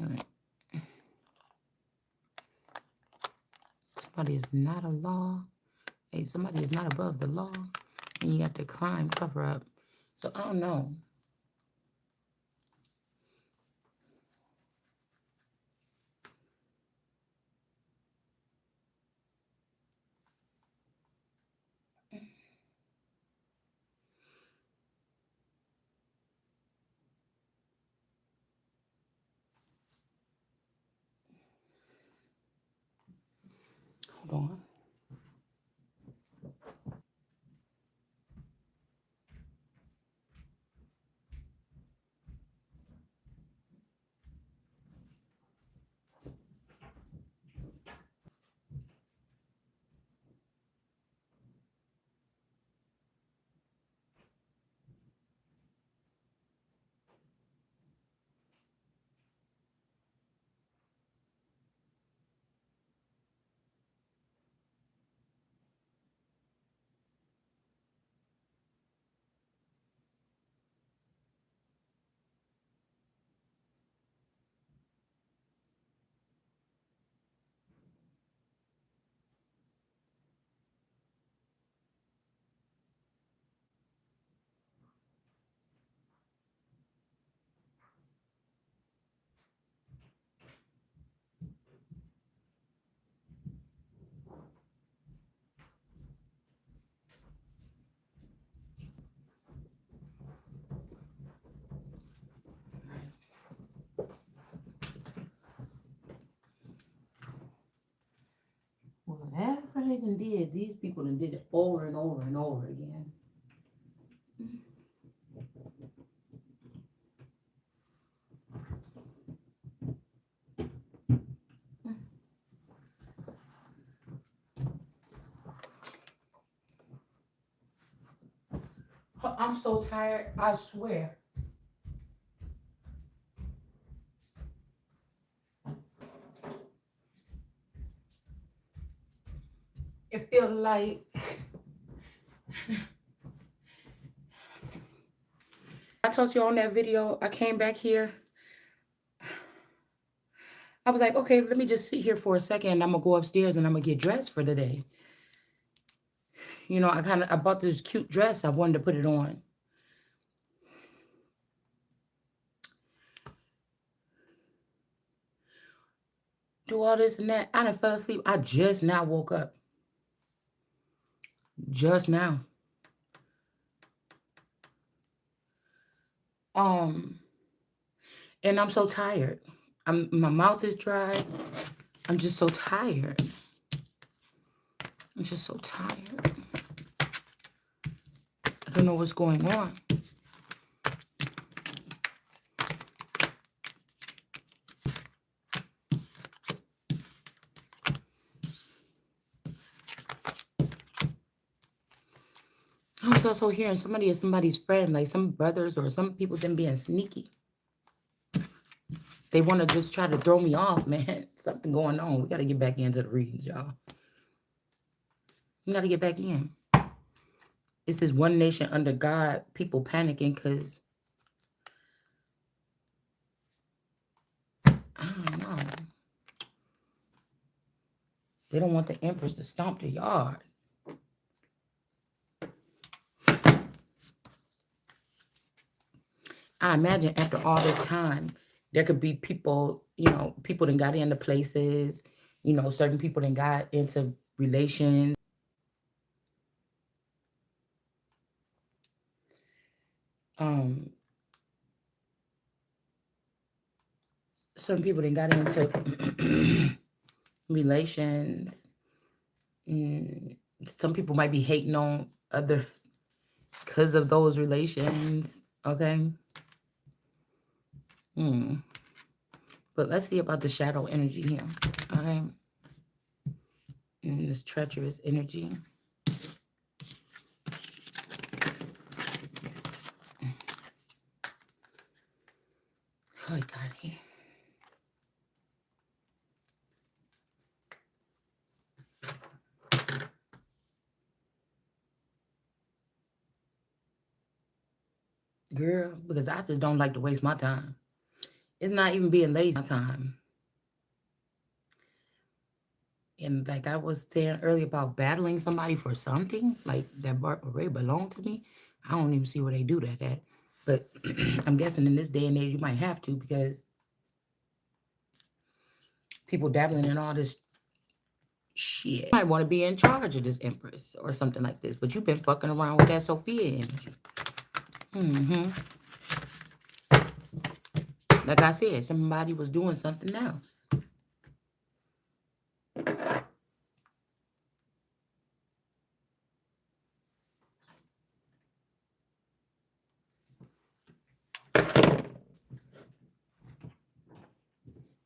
right. Somebody is not a law. Hey, somebody is not above the law. And you got the crime cover up. So I don't know. Hold on. Whatever they done did, these people done did it over and over and over again. I'm so tired, I swear. It feels like I told you on that video, I came back here. I was like, okay, let me just sit here for a second. I'm gonna go upstairs and I'm gonna get dressed for the day. You know, I bought this cute dress. I wanted to put it on. Do all this and that. I done fell asleep. I just now woke up. Just now. And I'm so tired. My mouth is dry. I'm just so tired. I'm just so tired. I don't know what's going on. I was also hearing somebody is somebody's friend, like some brothers or some people them being sneaky. They want to just try to throw me off, man. Something going on. We got to get back into the readings, y'all. We got to get back in. It's this one nation under God. People panicking because I don't know. They don't want the Empress to stomp the yard. I imagine after all this time, there could be people, you know, people that got into places, you know, certain people that got into relations. Certain people that got into relations. Some people might be hating on others because of those relations. Okay. But let's see about the shadow energy here. Okay. And this treacherous energy. Oh, God, here. Girl, because I just don't like to waste my time. It's not even being lazy my time. And like I was saying earlier about battling somebody for something, like that already belonged to me, I don't even see where they do that at. But I'm guessing in this day and age, you might have to because people dabbling in all this shit. You might want to be in charge of this Empress or something like this, but you've been fucking around with that Sophia energy. Mm-hmm. Like I said, somebody was doing something else.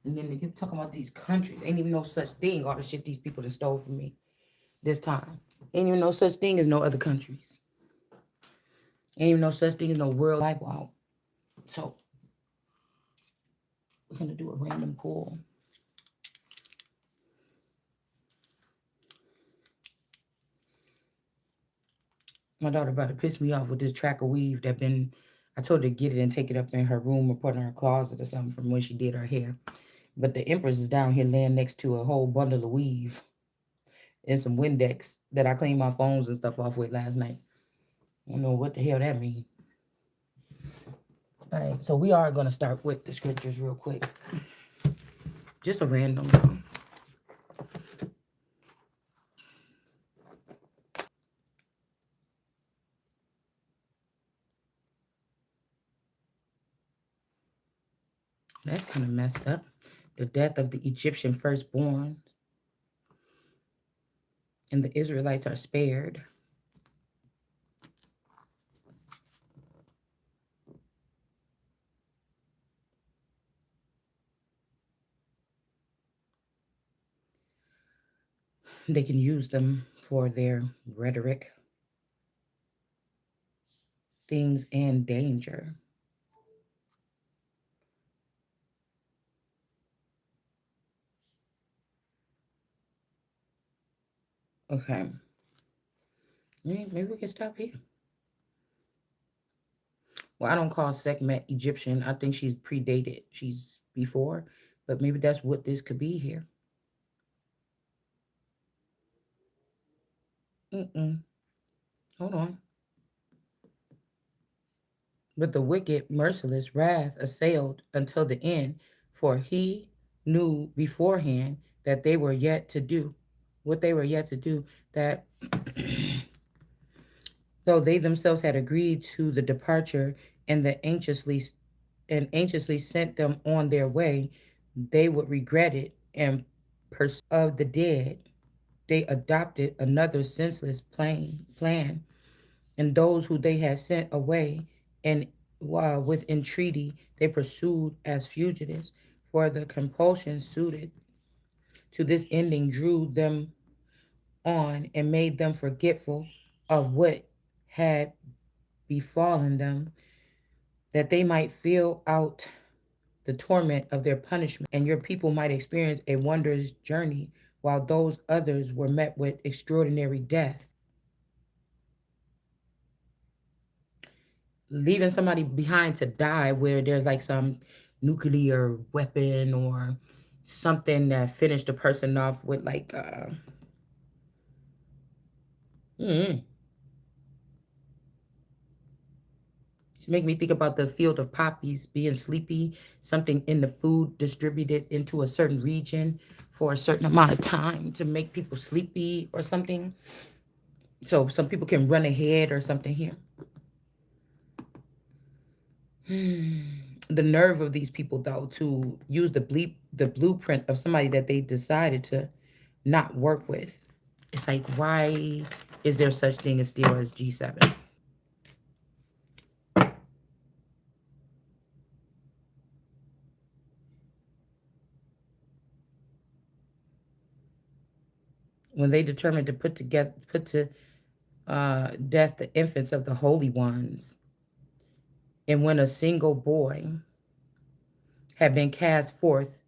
And then they keep talking about these countries. Ain't even no such thing. All the shit these people that stole from me this time. Ain't even no such thing as no other countries. Ain't even no such thing as no world wipeout. So we're gonna do a random pull. My daughter about to piss me off with this track of weave that been. I told her to get it and take it up in her room or put it in her closet or something from when she did her hair. But the Empress is down here laying next to a whole bundle of weave and some Windex that I cleaned my phones and stuff off with last night. I don't know what the hell that means. All right, so we are going to start with the scriptures real quick. Just a random one. That's kind of messed up. The death of the Egyptian firstborn, and the Israelites are spared. They can use them for their rhetoric, things, and danger. Okay. Maybe we can stop here. Well, I don't call Sekhmet Egyptian. I think she's predated. She's before, but maybe that's what this could be here. Mm-mm. Hold on. But the wicked, merciless wrath assailed until the end, for he knew beforehand that they were yet to do what they were yet to do, that though they themselves had agreed to the departure and anxiously sent them on their way, they would regret it and of the dead. They adopted another senseless plan, and those who they had sent away, and while with entreaty they pursued as fugitives, for the compulsion suited to this ending drew them on and made them forgetful of what had befallen them, that they might feel out the torment of their punishment, and your people might experience a wondrous journey, while those others were met with extraordinary death. Leaving somebody behind to die where there's like some nuclear weapon or something that finished a person off with like mm, make me think about the field of poppies being sleepy, something in the food distributed into a certain region for a certain amount of time to make people sleepy or something, so some people can run ahead or something here. The nerve of these people though to use the blueprint of somebody that they decided to not work with. It's like, why is there such thing as still as G7? When they determined to put to death the infants of the holy ones, and when a single boy had been cast forth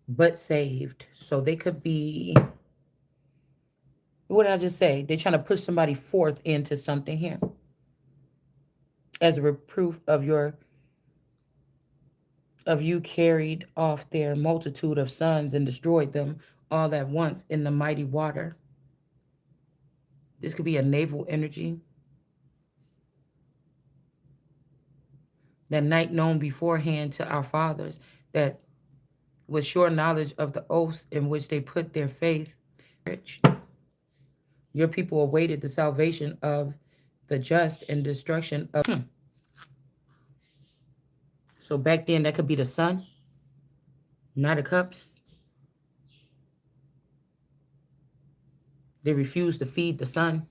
but saved, so they could be. What did I just say? They're trying to push somebody forth into something here as a reproof of your of you carried off their multitude of sons and destroyed them all at once in the mighty water. This could be a naval energy. That night known beforehand to our fathers, that with sure knowledge of the oaths in which they put their faith, your people awaited the salvation of the just and destruction of. So back then, that could be the sun, Knight of Cups. They refused to feed the sun.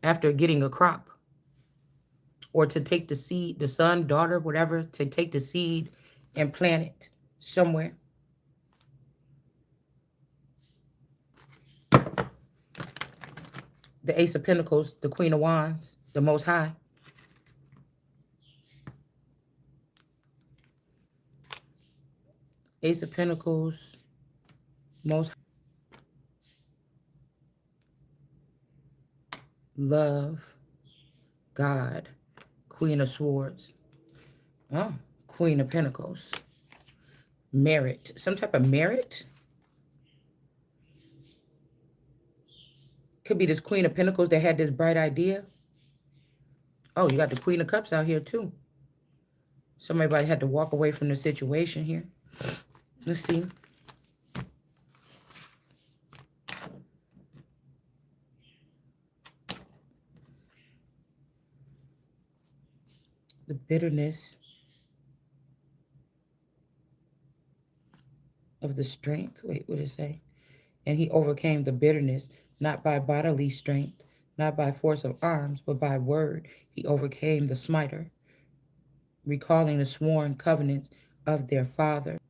After getting a crop, or to take the seed, the son, daughter, whatever, to take the seed and plant it somewhere. The Ace of Pentacles, the Queen of Wands, the Most High. Ace of Pentacles, Most Love, God, Queen of Swords, oh, Queen of Pentacles, merit, some type of merit. Could be this Queen of Pentacles that had this bright idea. Oh, you got the Queen of Cups out here too. Somebody had to walk away from the situation here. Let's see. The bitterness of the strength. Wait, what did it say? And he overcame the bitterness, not by bodily strength, not by force of arms, but by word. He overcame the smiter, recalling the sworn covenants of their father.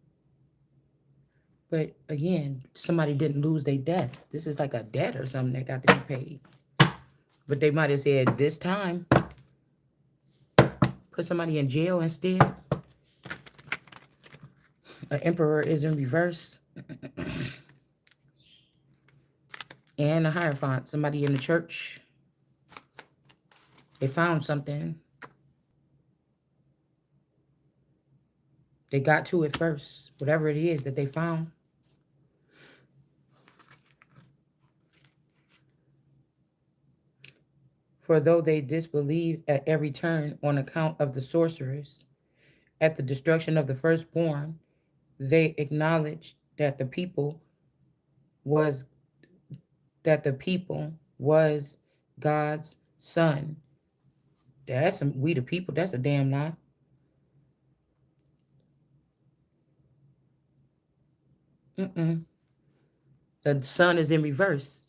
But again, somebody didn't lose their death. This is like a debt or something that got to be paid. But they might have said, this time, put somebody in jail instead. An emperor is in reverse. And a Hierophant, somebody in the church. They found something. They got to it first, whatever it is that they found. For though they disbelieved at every turn on account of the sorcerers, at the destruction of the firstborn, they acknowledged that the people was God's son. That's some we the people. That's a damn lie. The sun is in reverse.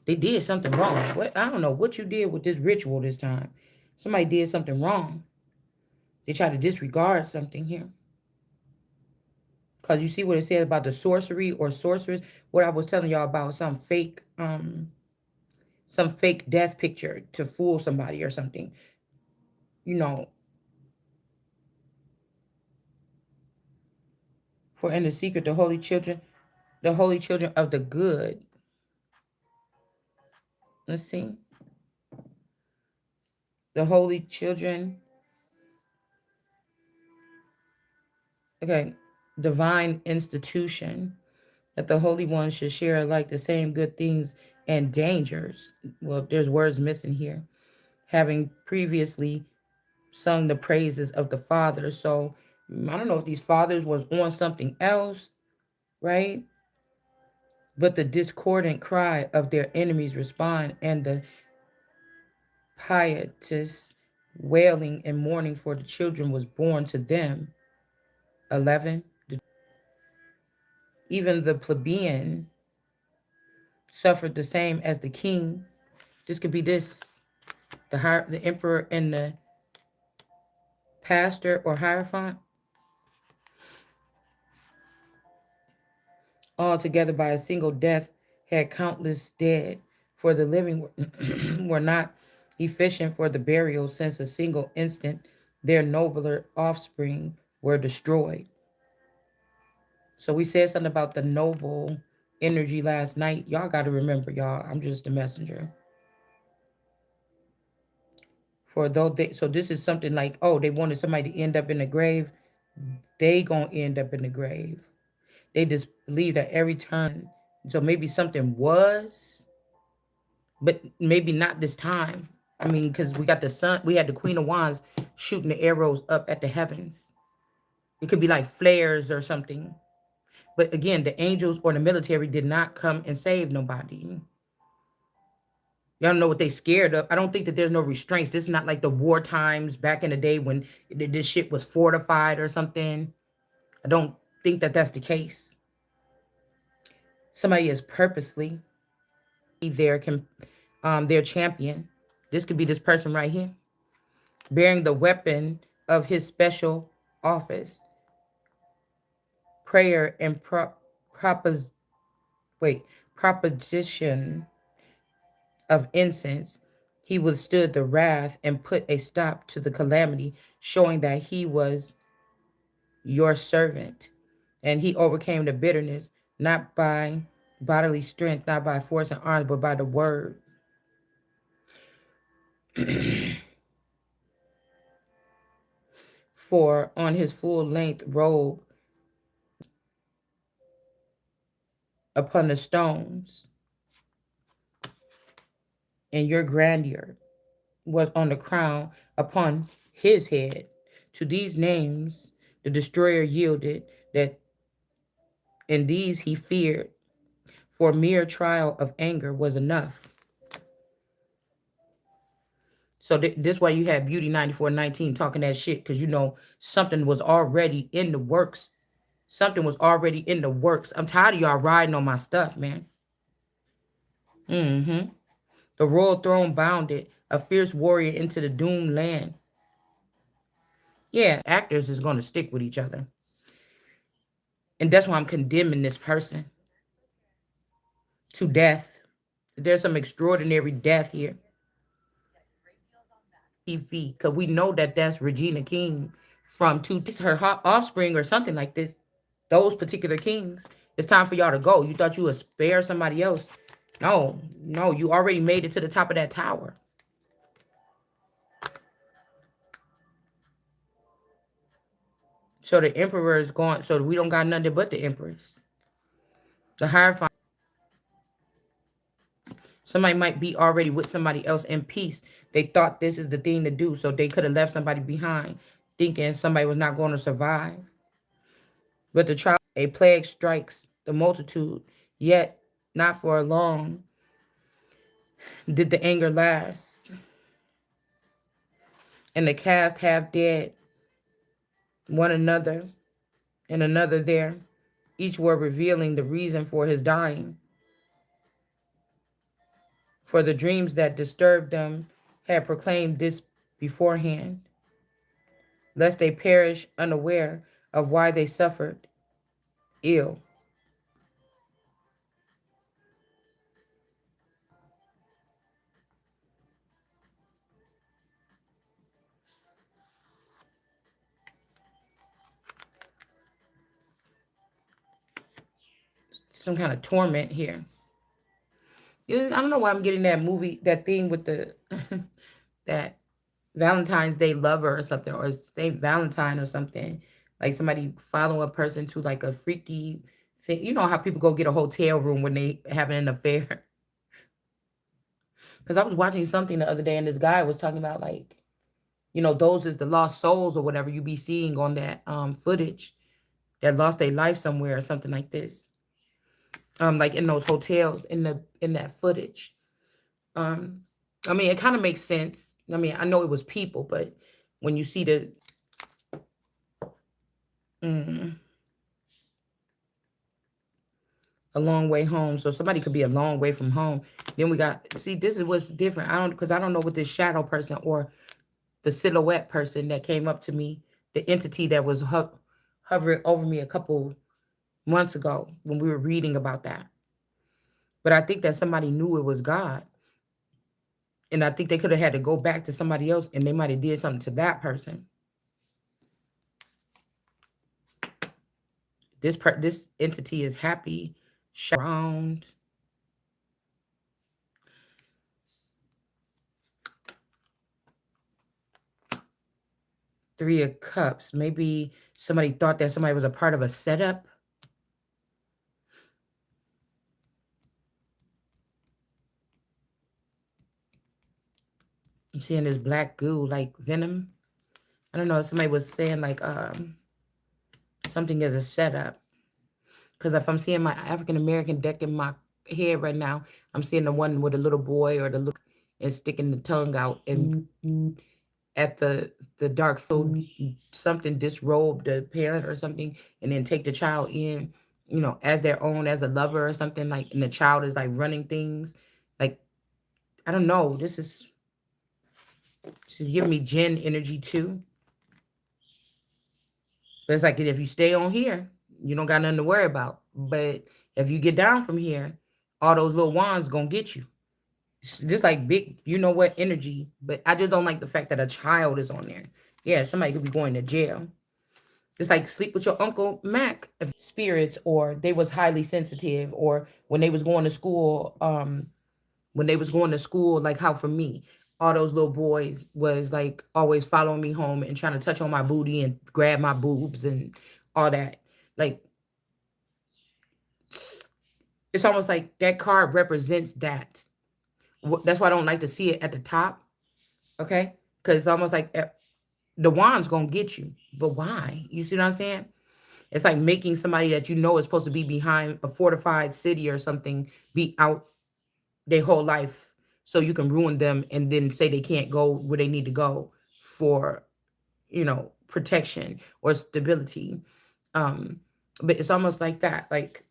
They did something wrong. What, I don't know what you did with this ritual this time. Somebody did something wrong. They tried to disregard something here. Because you see what it says about the sorcery or sorceress. What I was telling y'all about some fake death picture to fool somebody or something. You know. For in the secret, the holy children of the good. Let's see. The holy children. Okay. Divine institution. That the holy ones should share alike the same good things and dangers. Well, there's words missing here. Having previously sung the praises of the fathers. So I don't know if these fathers was on something else, right? But the discordant cry of their enemies respond, and the pietous wailing and mourning for the children was born to them. 11. Even the plebeian suffered the same as the king. This could be this, the emperor and the pastor or hierophant, all together by a single death, had countless dead, for the living were not efficient for the burial, since a single instant their nobler offspring were destroyed. So we said something about the noble energy last night. Y'all got to remember, y'all, I'm just a messenger. For though they, so this is something like, oh, they wanted somebody to end up in the grave. They gonna end up in the grave. They just believe that every turn. So maybe something was, but maybe not this time. I mean, because we got the sun, we had the Queen of Wands shooting the arrows up at the heavens. It could be like flares or something. But again, the angels or the military did not come and save nobody. Y'all know what they scared of. I don't think that there's no restraints. This is not like the war times back in the day when this shit was fortified or something. I don't think that that's the case. Somebody is purposely their champion. This could be this person right here, bearing the weapon of his special office, prayer and proposition of incense. He withstood the wrath and put a stop to the calamity, showing that he was your servant. And he overcame the bitterness, not by bodily strength, not by force and arms, but by the word. For on his full length robe upon the stones, and your grandeur was on the crown upon his head. To these names the destroyer yielded, that in these he feared, for mere trial of anger was enough. So this why you have Beauty 9419 talking that shit, because you know something was already in the works. Something was already in the works. I'm tired of y'all riding on my stuff, man. Mm-hmm. The royal throne bounded, a fierce warrior into the doomed land. Yeah, actors is going to stick with each other. And that's why I'm condemning this person to death. There's some extraordinary death here. TV, because we know that that's Regina King from her offspring or something like this. Those particular kings. It's time for y'all to go. You thought you would spare somebody else. No, no, you already made it to the top of that tower. So the emperor is gone. So we don't got nothing but the empress. The Hierophant. Somebody might be already with somebody else in peace. They thought this is the thing to do. So they could have left somebody behind, thinking somebody was not going to survive. But the trial, a plague strikes the multitude, yet not for long did the anger last. And the cast half dead, one another and another there. Each were revealing the reason for his dying. For the dreams that disturbed them had proclaimed this beforehand, lest they perish unaware of why they suffered ill. Some kind of torment here. I don't know why I'm getting that movie, that thing with the that Valentine's Day lover or something, or Saint Valentine or something. Like somebody follow a person to like a freaky thing. You know how people go get a hotel room when they having an affair. Because I was watching something the other day and this guy was talking about like, you know, those is the lost souls or whatever you be seeing on that footage that lost their life somewhere or something like this. Like in those hotels in that footage. Um, I mean, it kind of makes sense. I mean, I know it was people, but when you see the mm, a long way home, so somebody could be a long way from home. Then we got, see, this is what's different. Because I don't know what this shadow person or the silhouette person that came up to me, the entity that was hovering over me a couple months ago when we were reading about that. But I think that somebody knew it was God. And I think they could have had to go back to somebody else and they might have did something to that person. This entity is happy, around. Three of Cups. Maybe somebody thought that somebody was a part of a setup. I'm seeing this black goo like venom. I don't know. Somebody was saying like something as a setup. Because if I'm seeing my African American deck in my head right now, I'm seeing the one with a little boy or the little and sticking the tongue out and at the dark field something disrobe the parent or something and then take the child in, as their own, as a lover or something, like, and the child is like running things. Like, I don't know. This is giving me Jen energy too. But it's like if you stay on here, you don't got nothing to worry about. But if you get down from here, all those little wands gonna get you. It's just like big, you know what, energy. But I just don't like the fact that a child is on there. Yeah, somebody could be going to jail. It's like sleep with your Uncle Mac. If spirits or they was highly sensitive, or when they was going to school, like how for me, all those little boys was like always following me home and trying to touch on my booty and grab my boobs and all that. Like, it's almost like that card represents that. That's why I don't like to see it at the top. Okay, because it's almost like the wand's gonna get you, but why? You see what I'm saying? It's like making somebody that you know is supposed to be behind a fortified city or something be out their whole life so you can ruin them and then say they can't go where they need to go for, protection or stability. Um, but it's almost like that. Like,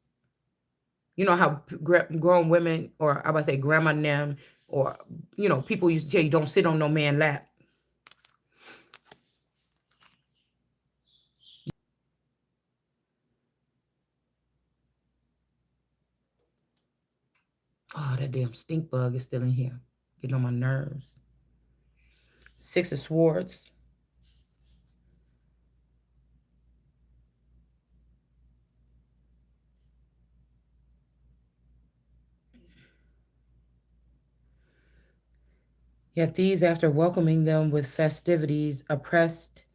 you know how grown women, or I would say grandma and them, or, people used to tell you don't sit on no man lap. Oh, that damn stink bug is still in here, getting on my nerves. Six of Swords. Yet these, after welcoming them with festivities, oppressed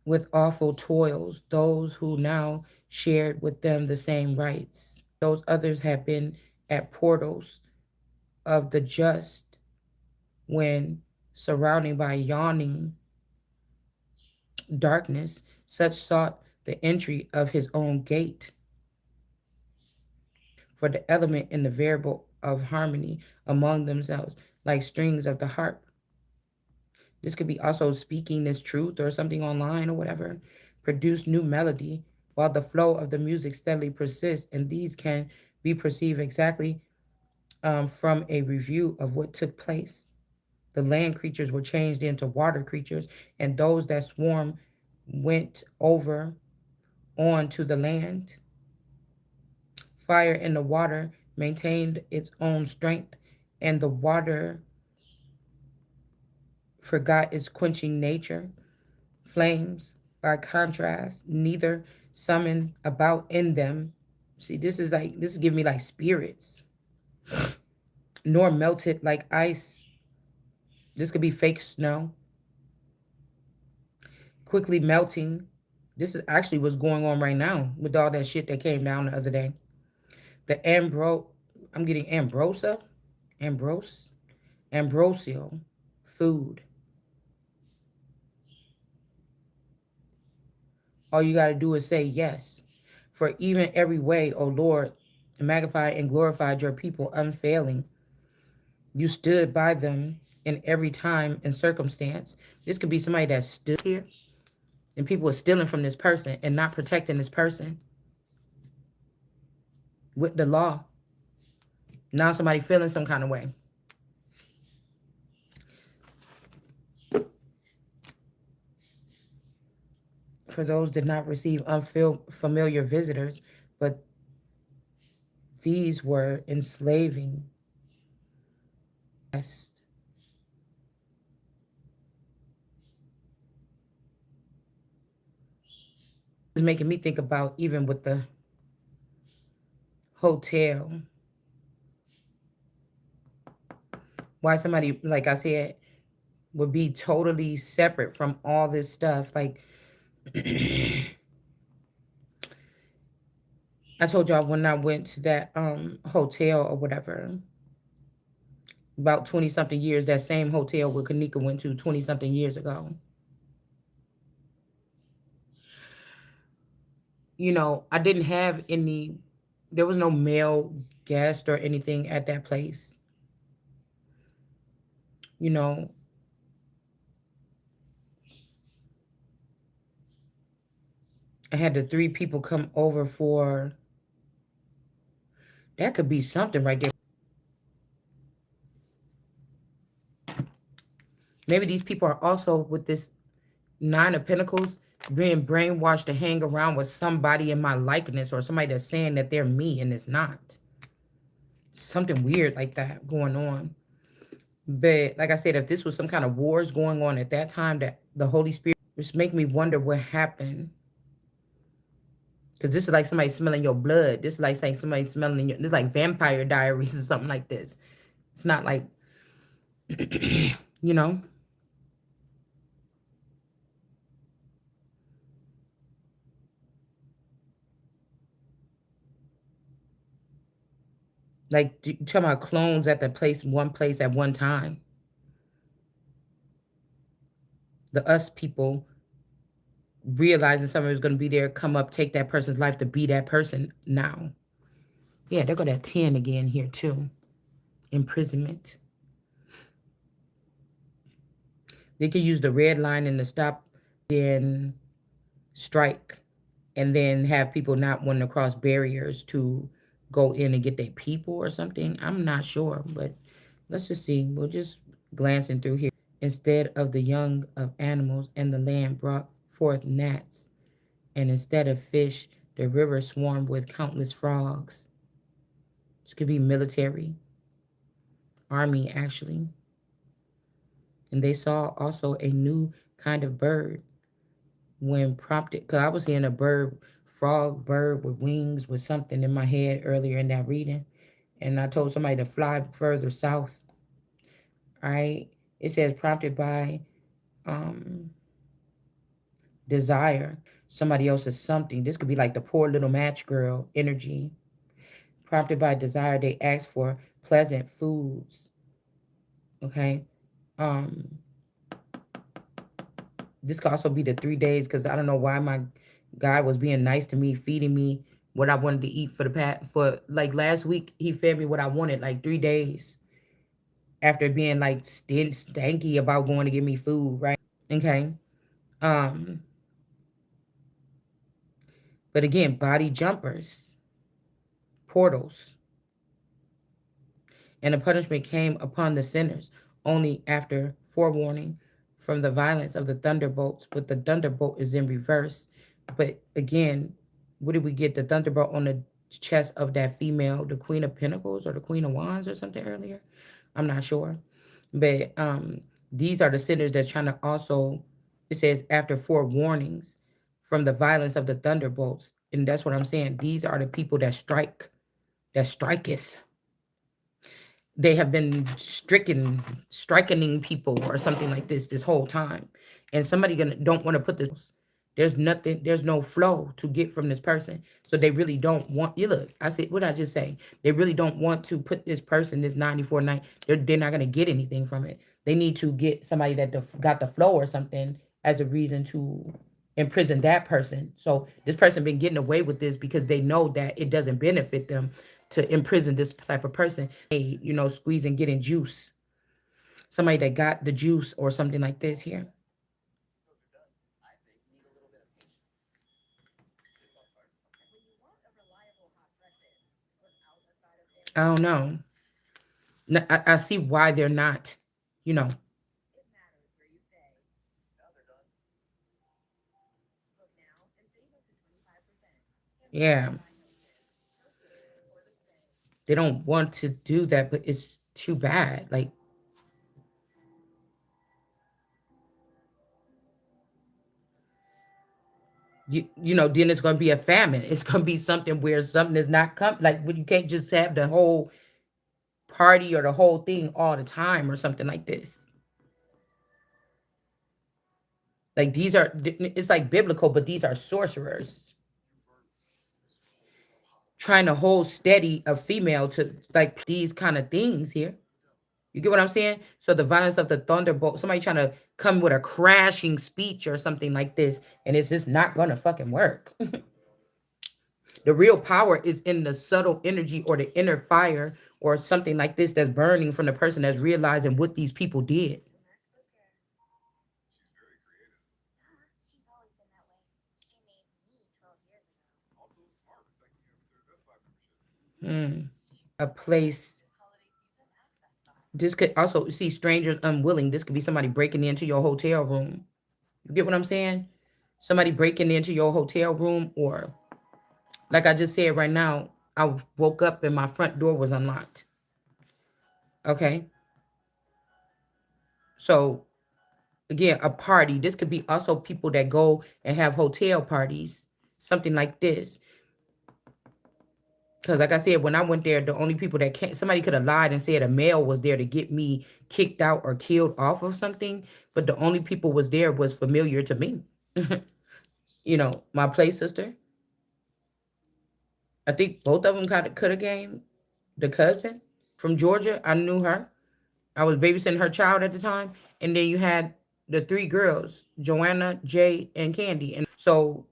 with awful toils, those who now shared with them the same rights. Those others had been at portals of the just when, surrounding by yawning darkness, such sought the entry of his own gate. For the element and the variable of harmony among themselves, like strings of the harp. This could be also speaking this truth or something online or whatever. Produce new melody while the flow of the music steadily persists, and these can be perceived exactly from a review of what took place. The land creatures were changed into water creatures, and those that swarm went over on to the land. Fire in the water maintained its own strength, and the water forgot its quenching nature. Flames, by contrast, neither summoned about in them. See, this is giving me like spirits, nor melted like ice. This could be fake snow, quickly melting. This is actually what's going on right now with all that shit that came down the other day. The I'm getting ambrose, ambrosial food. All you got to do is say yes. For even every way, O Lord, magnify and glorified your people unfailing. You stood by them in every time and circumstance. This could be somebody that stood here and people are stealing from this person and not protecting this person with the law. Now somebody feeling some kind of way. For those did not receive unfamiliar visitors, but these were enslaving. It's making me think about even with the hotel. Why somebody, like I said, would be totally separate from all this stuff. Like I told y'all when I went to that hotel or whatever, about 20 something years, that same hotel where Kanika went to 20 something years ago. You know, I didn't have any, there was no male guest or anything at that place. You know, I had the three people come over for, that could be something right there. Maybe these people are also with this Nine of Pentacles being brainwashed to hang around with somebody in my likeness or somebody that's saying that they're me and it's not. Something weird like that going on. But like I said, if this was some kind of wars going on at that time, that the Holy Spirit just make me wonder what happened. Because this is like somebody smelling your blood. This is like saying somebody smelling your, this is like Vampire Diaries or something like this. It's not like, you know, like you talking about clones at the place, one place at one time. The us people realizing somebody was going to be there, come up, take that person's life to be that person now. Yeah, they're going to 10 again here too. Imprisonment. They could use the red line and the stop, then strike, and then have people not wanting to cross barriers to go in and get their people or something. I'm not sure, but let's just see. We're just glancing through here. Instead of the young of animals, and the land brought forth gnats, and instead of fish, the river swarmed with countless frogs. This could be military, army actually. And they saw also a new kind of bird when prompted, because I was seeing a bird, frog bird with wings with something in my head earlier in that reading. And I told somebody to fly further south. All right. It says prompted by um, desire, somebody else's something. This could be like the poor little match girl energy. Prompted by desire, they ask for pleasant foods. Okay. Um, this could also be the 3 days because I don't know why my guy was being nice to me, feeding me what I wanted to eat for the for like last week. He fed me what I wanted like 3 days after being like stanky about going to get me food, right? Okay. Um, but again, body jumpers, portals, and the punishment came upon the sinners only after forewarning from the violence of the thunderbolts. But the thunderbolt is in reverse. But again, what did we get? The thunderbolt on the chest of that female, the Queen of Pentacles or the Queen of Wands or something earlier. I'm not sure. But these are the sinners that's trying to also, it says, after forewarnings from the violence of the thunderbolts. And that's what I'm saying. These are the people that strike, that striketh. They have been striking people or something like this whole time, and somebody gonna don't want to put this. There's nothing. There's no flow to get from this person, so they really don't want. You look. I said, what did I just say? They really don't want to put this person, this 94 night. They're not gonna get anything from it. They need to get somebody that got the flow or something as a reason to imprison that person. So this person been getting away with this because they know that it doesn't benefit them to imprison this type of person. You know, squeezing, getting juice. Somebody that got the juice or something like this here. I don't know. I see why they're not, you know. Yeah. They don't want to do that, but it's too bad. Like, you know, then it's going to be a famine. It's going to be something where something is not come. Like, when you can't just have the whole party or the whole thing all the time or something like this. Like these are, it's like biblical, but these are sorcerers trying to hold steady a female to like these kind of things here. You get what I'm saying? So the violence of the thunderbolt, somebody trying to come with a crashing speech or something like this, and it's just not gonna fucking work. The real power is in the subtle energy or the inner fire or something like this that's burning from the person that's realizing what these people did. Hmm. A place. This could also see strangers unwilling. This could be somebody breaking into your hotel room. You get what I'm saying? Somebody breaking into your hotel room, or like I just said right now, I woke up and my front door was unlocked. Okay. So again, a party. This could be also people that go and have hotel parties, something like this. Because like I said, when I went there, the only people that came, somebody could have lied and said a male was there to get me kicked out or killed off of something. But the only people was there was familiar to me. You know, my play sister. I think both of them could have came. The cousin from Georgia, I knew her. I was babysitting her child at the time. And then you had the three girls, Joanna, Jay, and Candy. And so,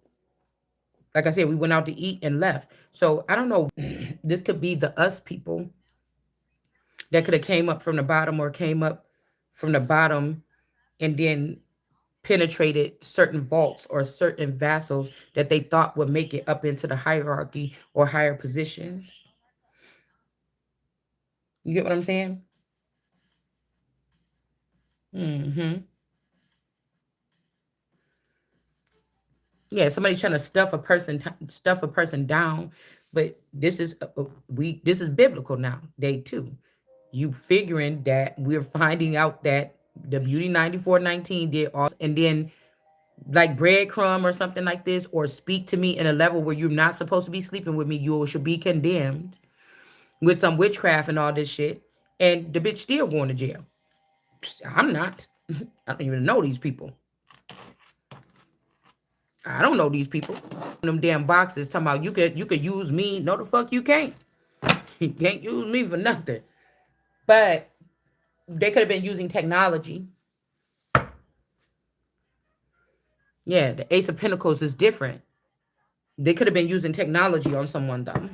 like I said, we went out to eat and left. So I don't know. This could be the us people that could have came up from the bottom or came up from the bottom and then penetrated certain vaults or certain vassals that they thought would make it up into the hierarchy or higher positions. You get what I'm saying? Hmm. Yeah, somebody's trying to stuff a person down, but this is this is biblical now. Day two, you figuring that we're finding out that the Beauty 9419 did all, and then like breadcrumb or something like this, or speak to me in a level where you're not supposed to be sleeping with me, you should be condemned with some witchcraft and all this shit, and the bitch still going to jail. I'm not. I don't even know these people. I don't know these people. Them damn boxes talking about you could use me. No, the fuck you can't. You can't use me for nothing. But they could have been using technology. Yeah, the Ace of Pentacles is different. They could have been using technology on someone though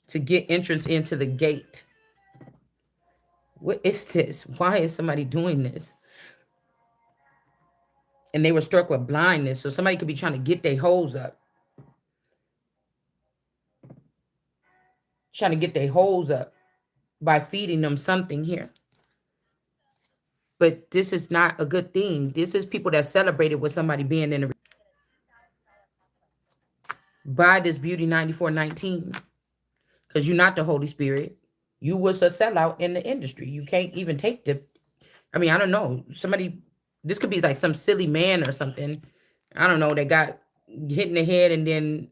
to get entrance into the gate. What is this? Why is somebody doing this? And they were struck with blindness, so somebody could be trying to get their holes up, trying to get their holes up by feeding them something here. But this is not a good thing. This is people that celebrated with somebody being in the by this Beauty 9419. Because you're not the Holy Spirit. You was a sellout in the industry. You can't even take the, I mean, I don't know. Somebody, this could be like some silly man or something. I don't know. They got hit in the head and then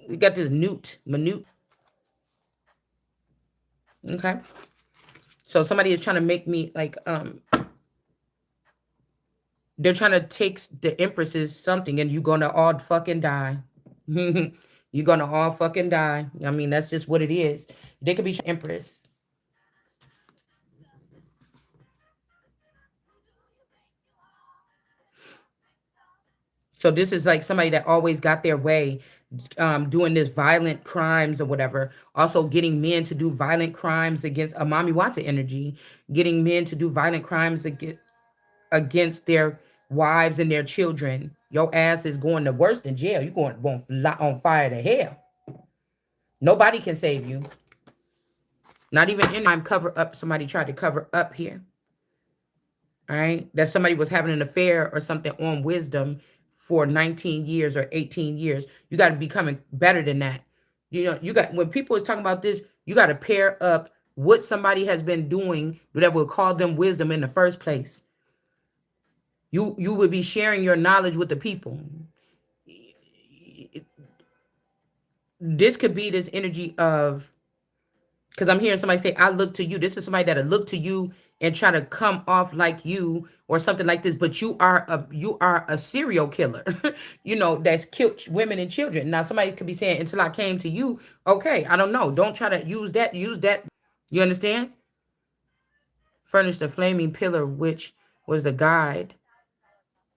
we got this minute. Okay. So somebody is trying to make me like, they're trying to take the Empress's something and you're going to all fucking die. You're going to all fucking die. I mean, that's just what it is. They could be Empress. So this is like somebody that always got their way, doing this violent crimes or whatever. Also getting men to do violent crimes against a Mommy Watson energy, getting men to do violent crimes against their wives and their children. Your ass is going to worse than jail. You're going on fire to hell. Nobody can save you. Not even in time cover up. Somebody tried to cover up here. All right. That somebody was having an affair or something on wisdom for 19 years or 18 years. You got to be becoming better than that. You know, you got, when people are talking about this, you got to pair up what somebody has been doing that will call them wisdom in the first place. You would be sharing your knowledge with the people. this could be this energy of, because I'm hearing somebody say, I look to you. This is somebody that'll look to you and try to come off like you or something like this. But you are a serial killer, that's killed women and children. Now somebody could be saying, until I came to you. Okay, I don't know. Don't try to use that. Use that. You understand? Furnished a flaming pillar, which was the guide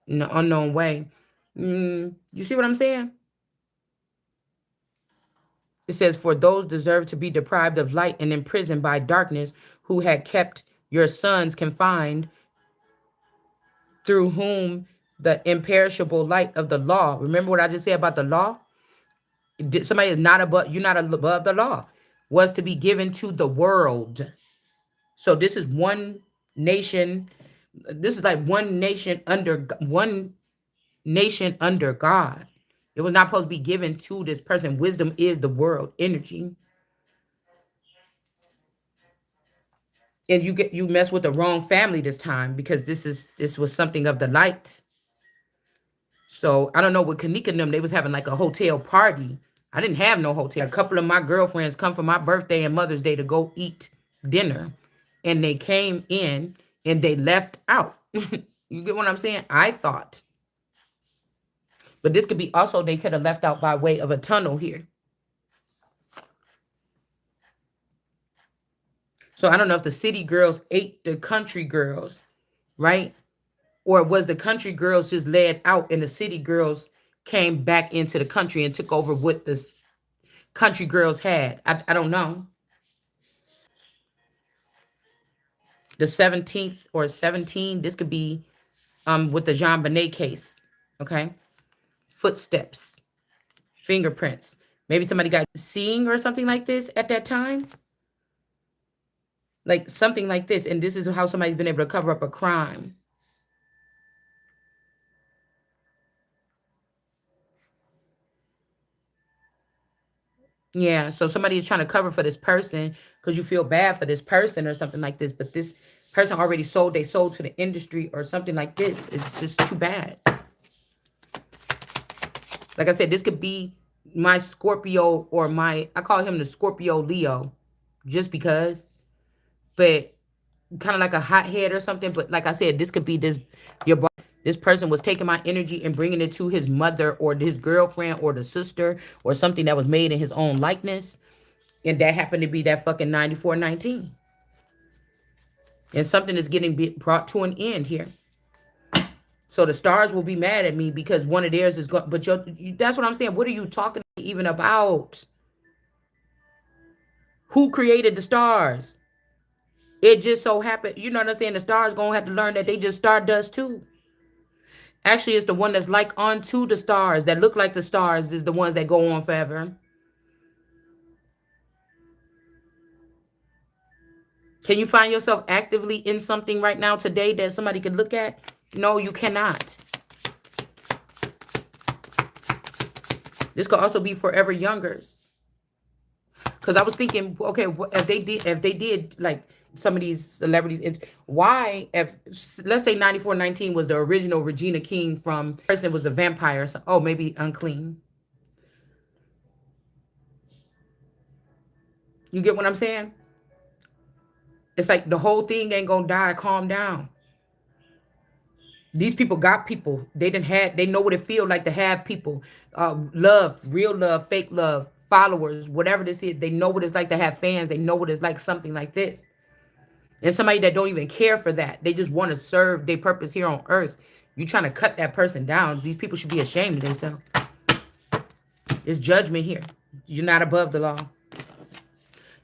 in the unknown way. You see what I'm saying? It says, for those deserve to be deprived of light and imprisoned by darkness, who had kept your sons confined, through whom the imperishable light of the law. Remember what I just said about the law? Somebody is not above, you're not above the law, was to be given to the world. So this is one nation. This is like one nation under God. It was not supposed to be given to this person. Wisdom is the world energy. And you mess with the wrong family this time, because this was something of the light. So I don't know, with Kanika and them, they was having like a hotel party. I didn't have no hotel. A couple of my girlfriends come for my birthday and Mother's Day to go eat dinner, and they came in and they left out. You get what I'm saying? I thought. But this could be also, they could have left out by way of a tunnel here. So I don't know if the city girls ate the country girls, right? Or was the country girls just led out and the city girls came back into the country and took over what the country girls had? I don't know. The 17th or 17, this could be with the Jean Bonnet case. Okay. Footsteps, fingerprints. Maybe somebody got seeing or something like this at that time. Like something like this. And this is how somebody's been able to cover up a crime. Yeah, so somebody is trying to cover for this person because you feel bad for this person or something like this, but this person already sold, they sold to the industry or something like this. It's just too bad. Like I said, this could be my Scorpio, or I call him the Scorpio Leo just because, but kind of like a hothead or something. But like I said, this could be this person was taking my energy and bringing it to his mother or his girlfriend or the sister or something that was made in his own likeness. And that happened to be that fucking 9419. And something is getting brought to an end here. So the stars will be mad at me because one of theirs is going. But that's what I'm saying. What are you talking even about? Who created the stars? It just so happened. You know what I'm saying? The stars going to have to learn that they just stardust too. Actually, it's the one that's like onto the stars, that look like the stars, is the ones that go on forever. Can you find yourself actively in something right now today that somebody could look at? No, you cannot. This could also be forever youngers. Because I was thinking, okay, if they did like some of these celebrities, why, if let's say 9419 was the original Regina King from person was a vampire, so, oh, maybe unclean. You get what I'm saying? It's like the whole thing ain't gonna die. Calm down. These people got people. They know what it feels like to have people. Love, real love, fake love, followers, whatever this is. They know what it's like to have fans. They know what it's like, something like this. And somebody that don't even care for that. They just want to serve their purpose here on earth. You trying to cut that person down. These people should be ashamed of themselves. It's judgment here. You're not above the law.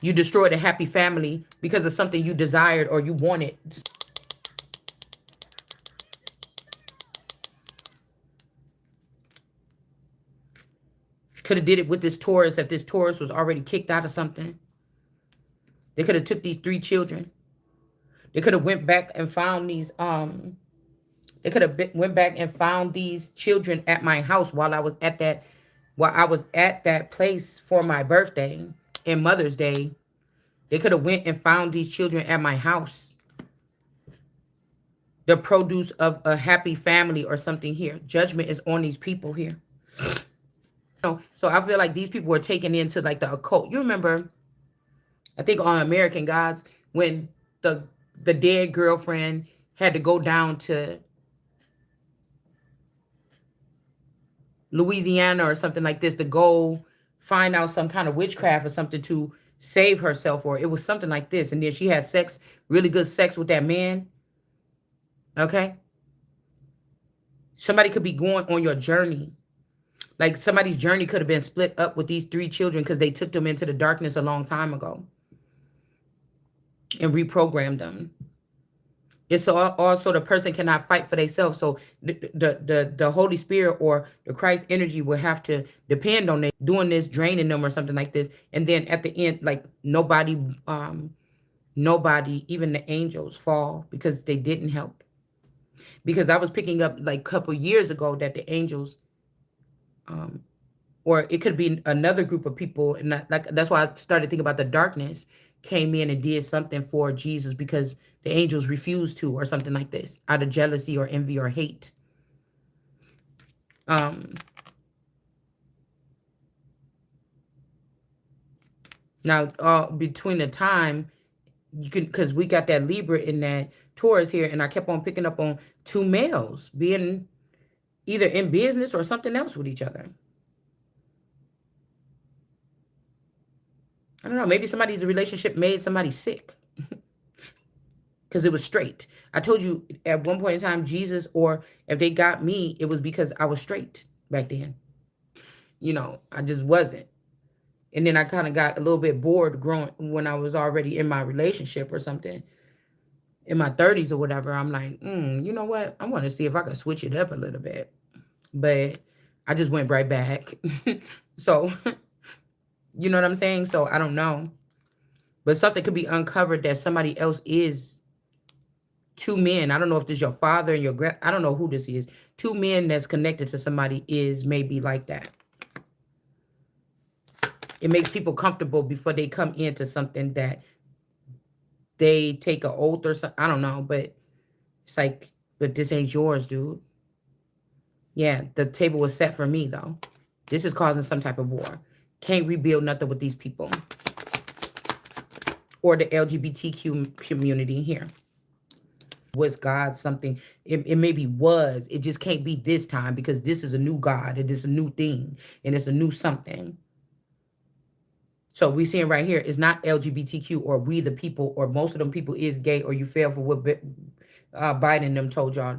You destroyed a happy family because of something you desired or you wanted. Could have did it with this Taurus if this Taurus was already kicked out of something. They could have took these 3 children. They could have went back and found these they could have went back and found these children at my house while I was at that place for my birthday and Mother's Day. They could have went and found these children at my house. The produce of a happy family or something here. Judgment is on these people here. So I feel like these people were taken into like the occult. You remember, I think on American Gods, when the the dead girlfriend had to go down to Louisiana or something like this to go find out some kind of witchcraft or something to save herself, or it was something like this. And then she had sex, really good sex with that man. Okay. Somebody could be going on your journey. Like somebody's journey could have been split up with these three children because they took them into the darkness a long time ago and reprogrammed them. It's also the person cannot fight for themselves. So the Holy Spirit or the Christ energy will have to depend on them doing this, draining them or something like this. And then at the end, like nobody, even the angels fall because they didn't help. Because I was picking up like a couple years ago that the angels, or it could be another group of people, and like that's why I started thinking about the darkness came in and did something for Jesus because the angels refused to, or something like this, out of jealousy or envy or hate. Um, Now, between the time you can, because we got that Libra in that Taurus here, and I kept on picking up on two males being either in business or something else with each other. I don't know. Maybe somebody's relationship made somebody sick because it was straight. I told you at one point in time, Jesus, or if they got me, it was because I was straight back then. I just wasn't. And then I kind of got a little bit bored growing when I was already in my relationship or something in my 30s or whatever. I'm like, you know what? I want to see if I could switch it up a little bit. But I just went right back. So, you know what I'm saying? So I don't know. But something could be uncovered that somebody else is two men. I don't know if this is your father and your I don't know who this is. Two men that's connected to somebody is maybe like that. It makes people comfortable before they come into something that they take an oath or something. I don't know, but it's like, but this ain't yours, dude. Yeah, the table was set for me, though. This is causing some type of war. Can't rebuild nothing with these people. Or the LGBTQ community here. Was God something? It maybe was. It just can't be this time because this is a new God. It is a new thing. And it's a new something. So we seeing right here, it's not LGBTQ or we the people or most of them people is gay or you fell for what Biden and them told y'all.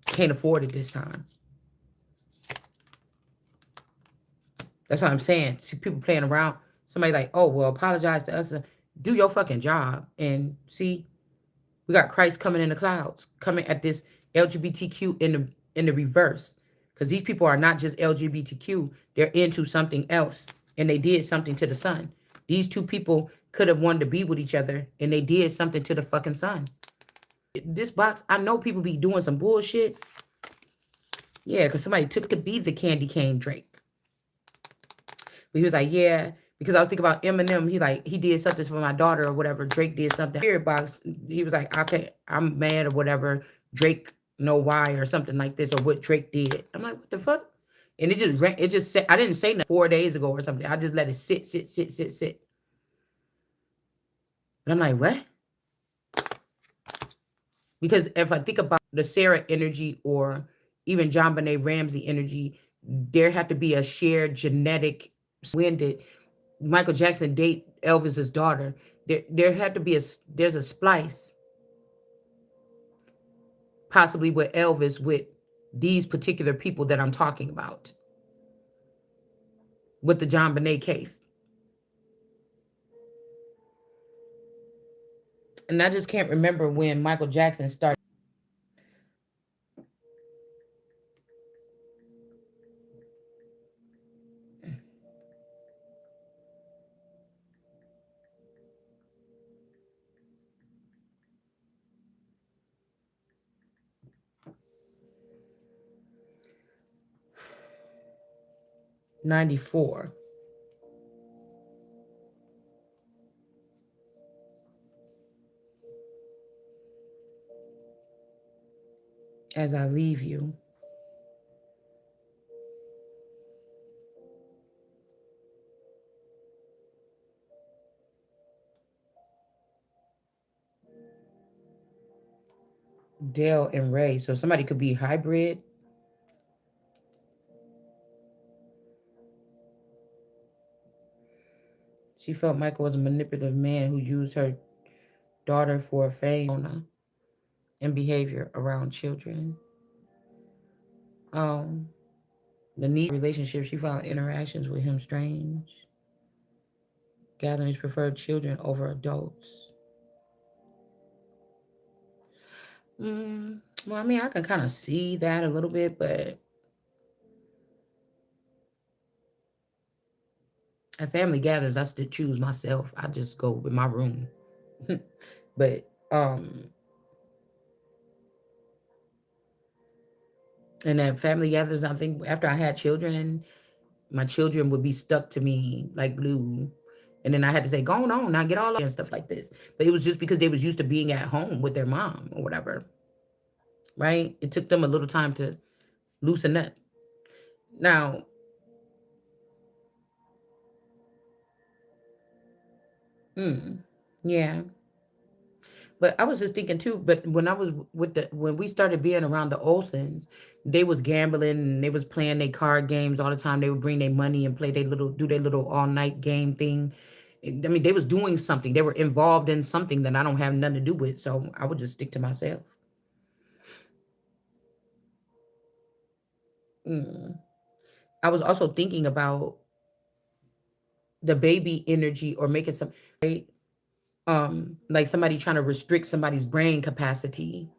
Can't afford it this time. That's what I'm saying. See people playing around. Somebody like, oh, well, apologize to us. Do your fucking job. And see, we got Christ coming in the clouds, coming at this LGBTQ in the reverse. Because these people are not just LGBTQ. They're into something else. And they did something to the sun. These two people could have wanted to be with each other. And they did something to the fucking sun. This box, I know people be doing some bullshit. Yeah, because somebody took to be the candy cane Drake. But he was like, yeah, because I was thinking about Eminem. He did something for my daughter or whatever. Drake did something. Spirit box, he was like, okay, I'm mad or whatever. Drake know why or something like this or what Drake did. I'm like, what the fuck? And it just said, I didn't say nothing 4 days ago or something. I just let it sit. And I'm like, what? Because if I think about the Sarah energy or even John Benet Ramsey energy, there had to be a shared genetic. When did Michael Jackson date Elvis's daughter? There had to be there's a splice, possibly with Elvis, with these particular people that I'm talking about, with the John Benet case. And I just can't remember when Michael Jackson started. '94. As I leave you. Dale and Ray. So somebody could be hybrid. She felt Michael was a manipulative man who used her daughter for fame and behavior around children. Um, the niece relationship, she found interactions with him strange. Gatherings preferred children over adults. Well, I mean, I can kind of see that a little bit, but at family gatherings, I still choose myself. I just go in my room. But and at family gatherings, I think after I had children, my children would be stuck to me like glue. And then I had to say, go on, now get all up and stuff like this. But it was just because they was used to being at home with their mom or whatever. Right? It took them a little time to loosen up. Now, yeah. But I was just thinking too, but when I was when we started being around the Olsons, they was gambling and they was playing their card games all the time. They would bring their money and play do their little all night game thing. I mean, they was doing something. They were involved in something that I don't have nothing to do with. So I would just stick to myself. Mm. I was also thinking about the baby energy or making some right, like somebody trying to restrict somebody's brain capacity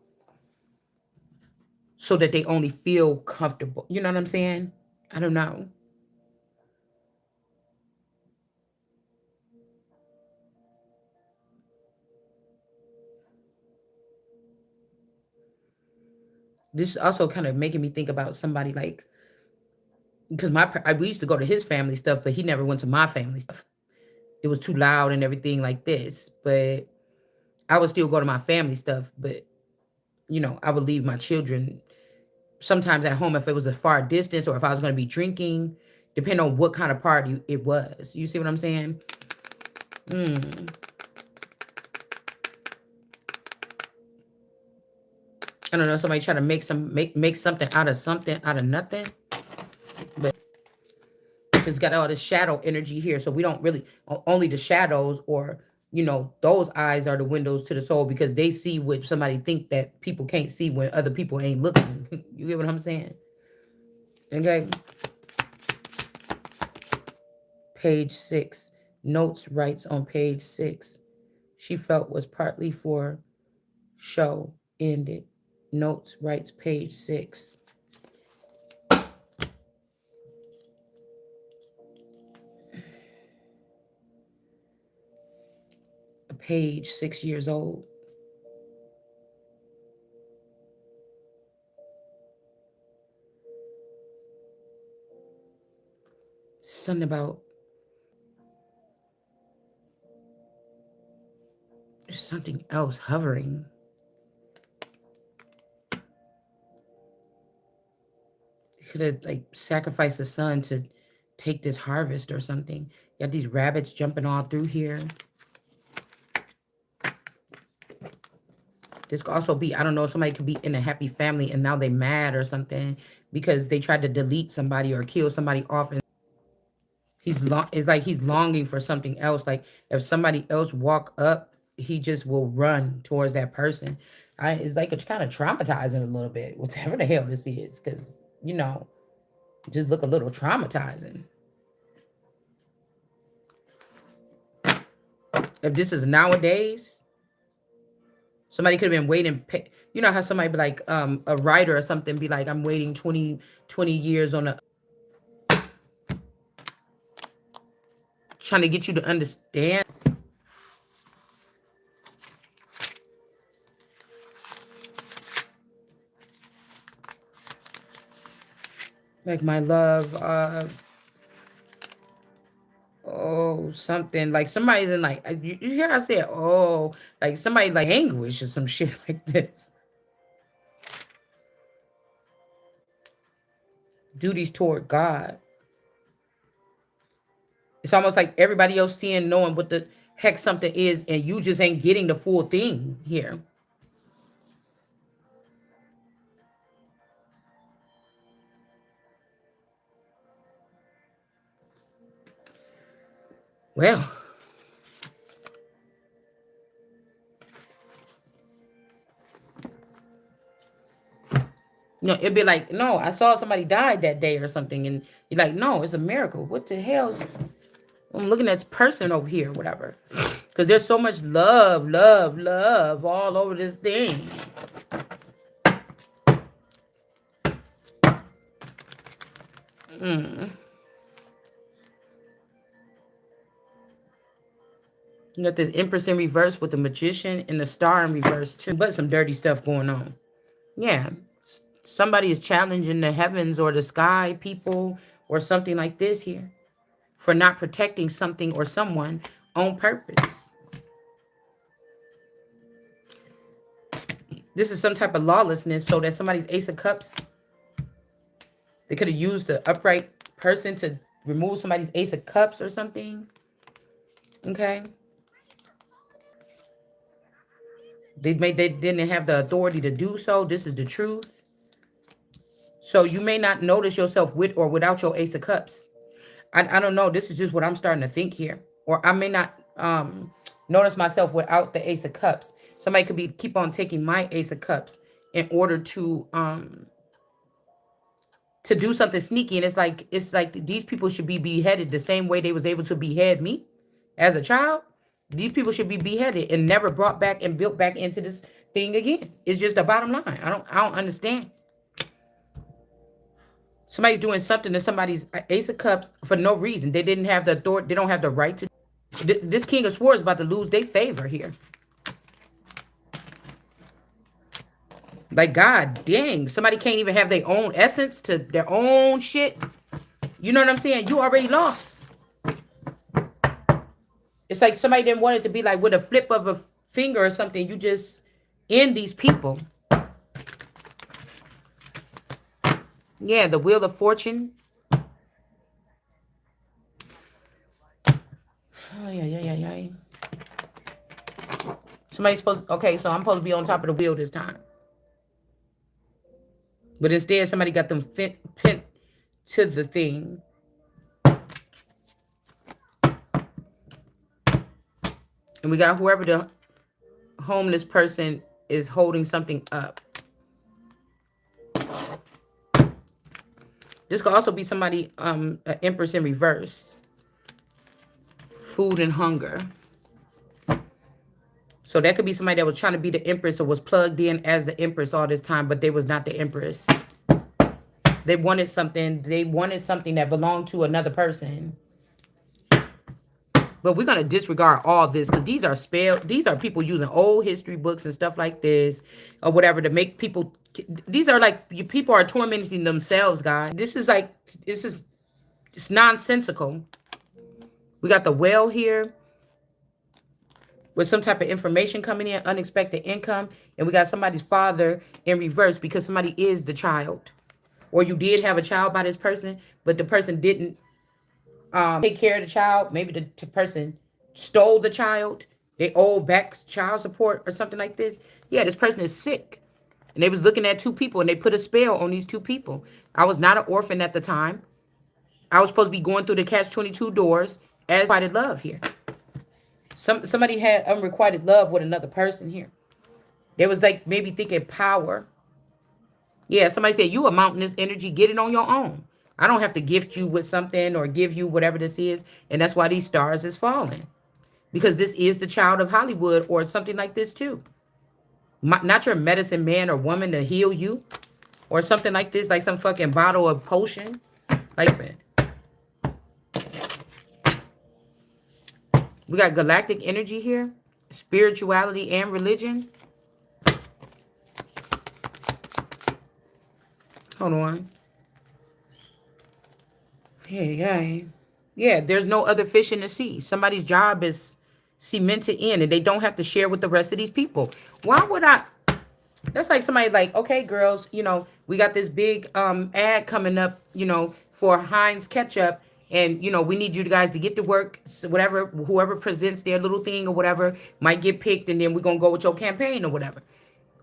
so that they only feel comfortable. You know what I'm saying? I don't know. This is also kind of making me think about somebody like because we used to go to his family stuff, but he never went to my family stuff. It was too loud and everything like this. But I would still go to my family stuff, but I would leave my children sometimes at home if it was a far distance or if I was going to be drinking, depending on what kind of party it was. You see what I'm saying? Mm. I don't know. Somebody try to make something out of nothing, but it's got all this shadow energy here, so we don't really only the shadows or those eyes are the windows to the soul because they see what somebody think that people can't see when other people ain't looking. You get what I'm saying? Okay. Page 6. Notes writes on page 6. She felt was partly for show ended. Notes writes page 6. A page 6 years old. Something about something else hovering. Could have like sacrificed the son to take this harvest or something. You got these rabbits jumping all through here. This could also be, I don't know, somebody could be in a happy family and now they mad or something because they tried to delete somebody or kill somebody off. And it's like he's longing for something else. Like if somebody else walk up, he just will run towards that person. It's like it's kind of traumatizing a little bit, whatever the hell this is, because just look a little traumatizing. If this is nowadays, somebody could have been waiting. You know how somebody be like, a writer or something be like, I'm waiting 20 years on trying to get you to understand. Like my love, oh, something like somebody's in like, you hear I say, oh, like somebody like anguish or some shit like this. Duties toward God. It's almost like everybody else seeing, knowing what the heck something is, and you just ain't getting the full thing here. Well, it'd be like, no, I saw somebody died that day or something. And you're like, no, it's a miracle. What the hell? I'm looking at this person over here, whatever. Because there's so much love, love, love all over this thing. You got this Empress in reverse with the Magician and the Star in reverse too. But some dirty stuff going on. Yeah. Somebody is challenging the heavens or the sky people or something like this here for not protecting something or someone on purpose. This is some type of lawlessness so that somebody's Ace of Cups, they could have used the upright person to remove somebody's Ace of Cups or something. Okay. They didn't have the authority to do so. This is the truth. So you may not notice yourself with or without your Ace of Cups. I don't know. This is just what I'm starting to think here. Or I may not notice myself without the Ace of Cups. Somebody could keep on taking my Ace of Cups in order to do something sneaky. And it's like these people should be beheaded the same way they was able to behead me as a child. These people should be beheaded and never brought back and built back into this thing again. It's just the bottom line. I don't understand. Somebody's doing something to somebody's Ace of Cups for no reason. They didn't have the authority. They don't have the right to. This King of Swords is about to lose their favor here. Like, God dang. Somebody can't even have their own essence to their own shit. You know what I'm saying? You already lost. It's like somebody didn't want it to be like with a flip of a finger or something. You just end these people. Yeah, the Wheel of Fortune. Oh, yeah. Somebody's supposed... Okay, so I'm supposed to be on top of the wheel this time. But instead, somebody got them pinned to the thing. And we got whoever the homeless person is holding something up. This could also be somebody, an Empress in reverse. Food and hunger. So that could be somebody that was trying to be the Empress or was plugged in as the Empress all this time, but they was not the Empress. They wanted something. They wanted something that belonged to another person. But we're going to disregard all this because these are people using old history books and stuff like this or whatever to make people. These are like, people are tormenting themselves, guys. It's nonsensical. We got the Whale here with some type of information coming in, unexpected income. And we got somebody's father in reverse because somebody is the child. Or you did have a child by this person, but the person didn't take care of the child. Maybe the person stole the child. They owe back child support or something like this. Yeah, this person is sick. And they was looking at two people and they put a spell on these two people. I was not an orphan at the time. I was supposed to be going through the catch-22 doors as unrequited love here. Somebody had unrequited love with another person here. They was like maybe thinking power. Yeah, somebody said, you a mountainous energy, get it on your own. I don't have to gift you with something or give you whatever this is. And that's why these stars is falling. Because this is the child of Hollywood or something like this too. Not your medicine man or woman to heal you. Or something like this, like some fucking bottle of potion. Like that. We got galactic energy here. Spirituality and religion. Hold on. Yeah, there's no other fish in the sea. Somebody's job is cemented in and they don't have to share with the rest of these people. Why would I? That's like somebody like, okay, girls, we got this big ad coming up, for Heinz ketchup. And, we need you guys to get to work. So whoever presents their little thing or whatever might get picked. And then we're going to go with your campaign or whatever.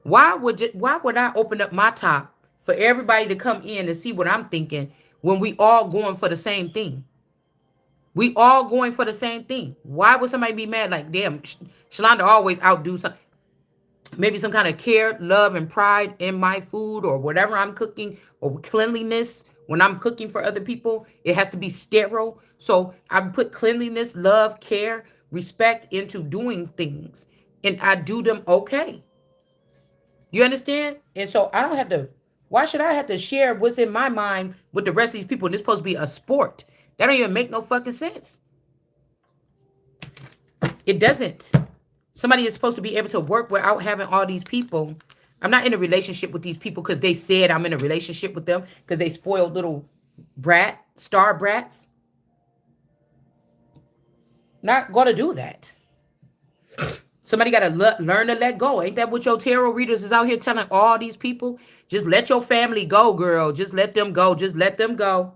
Why would I open up my top for everybody to come in and see what I'm thinking when we all going for the same thing? We all going for the same thing. Why would somebody be mad? Like, damn, Shalonda always outdo some, maybe some kind of care, love, and pride in my food or whatever I'm cooking, or cleanliness. When I'm cooking for other people, it has to be sterile. So I put cleanliness, love, care, respect into doing things, and I do them okay. You understand? And so I don't have to. Why should I have to share what's in my mind with the rest of these people? And it's supposed to be a sport. That don't even make no fucking sense. It doesn't. Somebody is supposed to be able to work without having all these people. I'm not in a relationship with these people because they said I'm in a relationship with them because they spoiled little star brats. Not gonna do that. Somebody got to learn to let go. Ain't that what your tarot readers is out here telling all these people? Just let your family go, girl. Just let them go. Just let them go.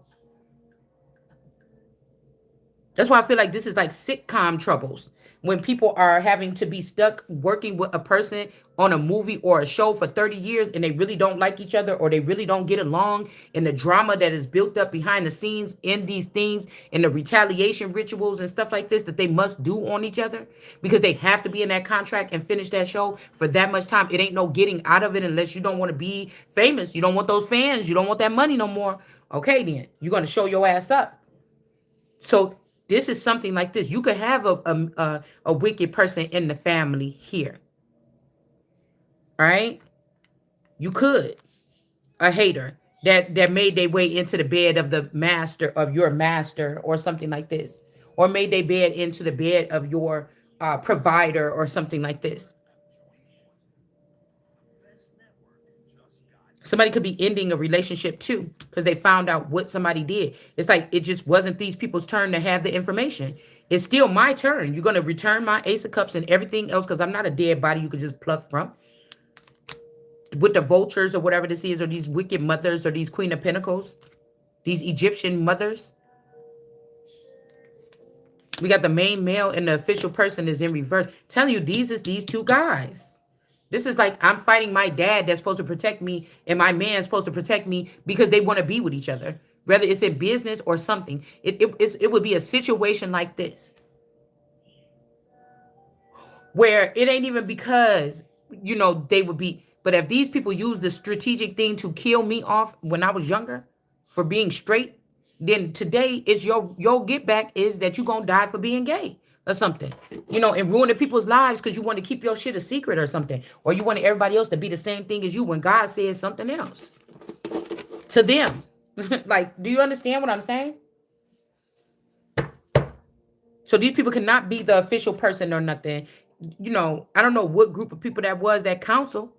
That's why I feel like this is like sitcom troubles. When people are having to be stuck working with a person on a movie or a show for 30 years and they really don't like each other or they really don't get along, and the drama that is built up behind the scenes in these things and the retaliation rituals and stuff like this that they must do on each other because they have to be in that contract and finish that show for that much time. It ain't no getting out of it unless you don't want to be famous. You don't want those fans. You don't want that money no more. Okay, then you're going to show your ass up. So this is something like this. You could have a wicked person in the family here. All right? You could. A hater that made their way into the bed of the master of your master or something like this. Or made their bed into the bed of your provider or something like this. Somebody could be ending a relationship too because they found out what somebody did. It's like it just wasn't these people's turn to have the information. It's still my turn. You're going to return my Ace of Cups and everything else because I'm not a dead body you could just pluck from. With the vultures or whatever this is, or these wicked mothers or these Queen of Pentacles, these Egyptian mothers. We got the main male and the official person is in reverse. Telling you these two guys. This is like I'm fighting my dad that's supposed to protect me and my man's supposed to protect me because they want to be with each other. Whether it's in business or something. It would be a situation like this. Where it ain't even because, they would be. But if these people use the strategic thing to kill me off when I was younger for being straight, then today is your get back is that you're going to die for being gay. Or something, and ruining people's lives because you want to keep your shit a secret or something. Or you want everybody else to be the same thing as you when God says something else to them. Like, do you understand what I'm saying? So these people cannot be the official person or nothing. I don't know what group of people that was that council.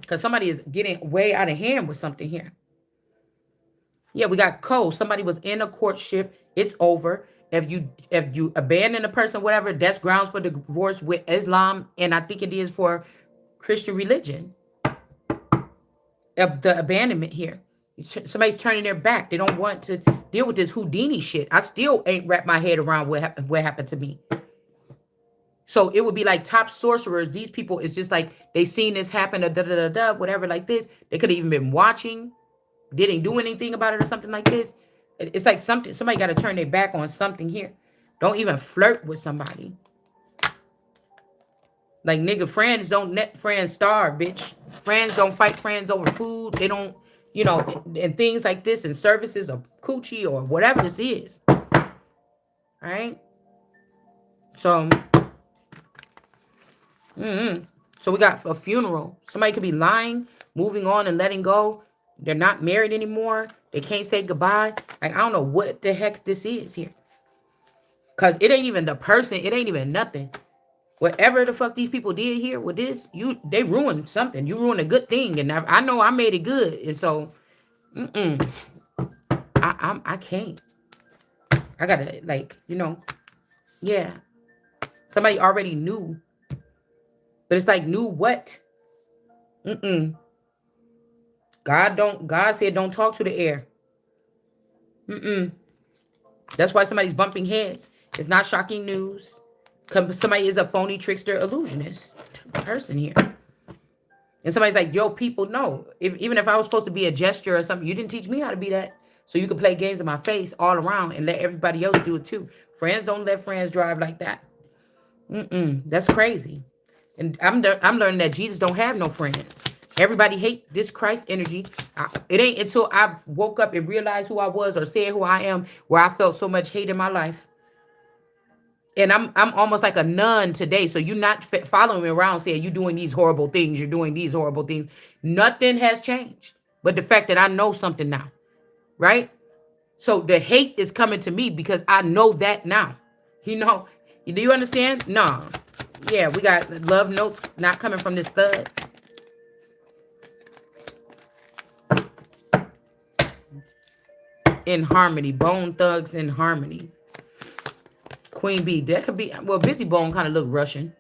Because somebody is getting way out of hand with something here. Yeah, we got somebody was in a courtship. It's over. If you abandon a person, whatever, that's grounds for divorce with Islam, and I think it is for Christian religion. The abandonment here. Somebody's turning their back. They don't want to deal with this Houdini shit. I still ain't wrapped my head around what happened to me. So it would be like top sorcerers. These people, it's just like they seen this happen, whatever like this. They could have even been watching, didn't do anything about it or something like this. It's like somebody got to turn their back on something here. Don't even flirt with somebody. Like, nigga, friends don't net friends starve, bitch. Friends don't fight friends over food. They don't, and things like this and services or coochie or whatever this is. All right? So, so we got a funeral. Somebody could be lying, moving on and letting go. They're not married anymore. They can't say goodbye. Like, I don't know what the heck this is here. Because it ain't even the person. It ain't even nothing. Whatever the fuck these people did here with this, they ruined something. You ruined a good thing. And I know I made it good. And so, I can't. I gotta, yeah. Somebody already knew. But it's like, knew what? God said don't talk to the air. That's why somebody's bumping heads. It's not shocking news. Somebody is a phony trickster illusionist person here. And somebody's like, yo, people, no. Even if I was supposed to be a gesture or something, you didn't teach me how to be that. So you can play games in my face all around and let everybody else do it too. Friends don't let friends drive like that. That's crazy. And I'm learning that Jesus don't have no friends. Everybody hate this Christ energy. It ain't until I woke up and realized who I was or said who I am where I felt so much hate in my life. And I'm almost like a nun today. So you're not following me around saying you're doing these horrible things. You're doing these horrible things. Nothing has changed. But the fact that I know something now, right? So the hate is coming to me because I know that now. You know, do you understand? No. Yeah, we got love notes not coming from this thug. In harmony. Bone thugs in harmony. Queen bee. That could be, well, Busy Bone kind of look Russian.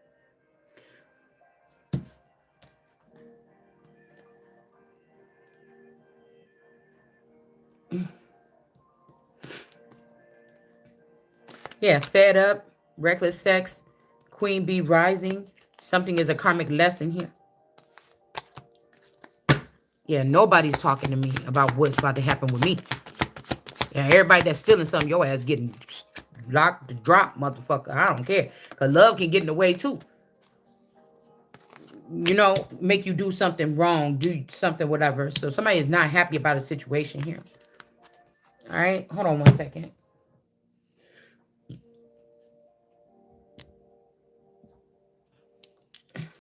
Yeah, fed up, reckless sex, queen bee rising. Something is a karmic lesson here. Yeah, nobody's talking to me about what's about to happen with me. Yeah, everybody that's stealing something, your ass getting locked, drop, motherfucker. I don't care. Because love can get in the way too. You know, make you do something wrong, do something, whatever. So somebody is not happy about a situation here. All right, hold on 1 second.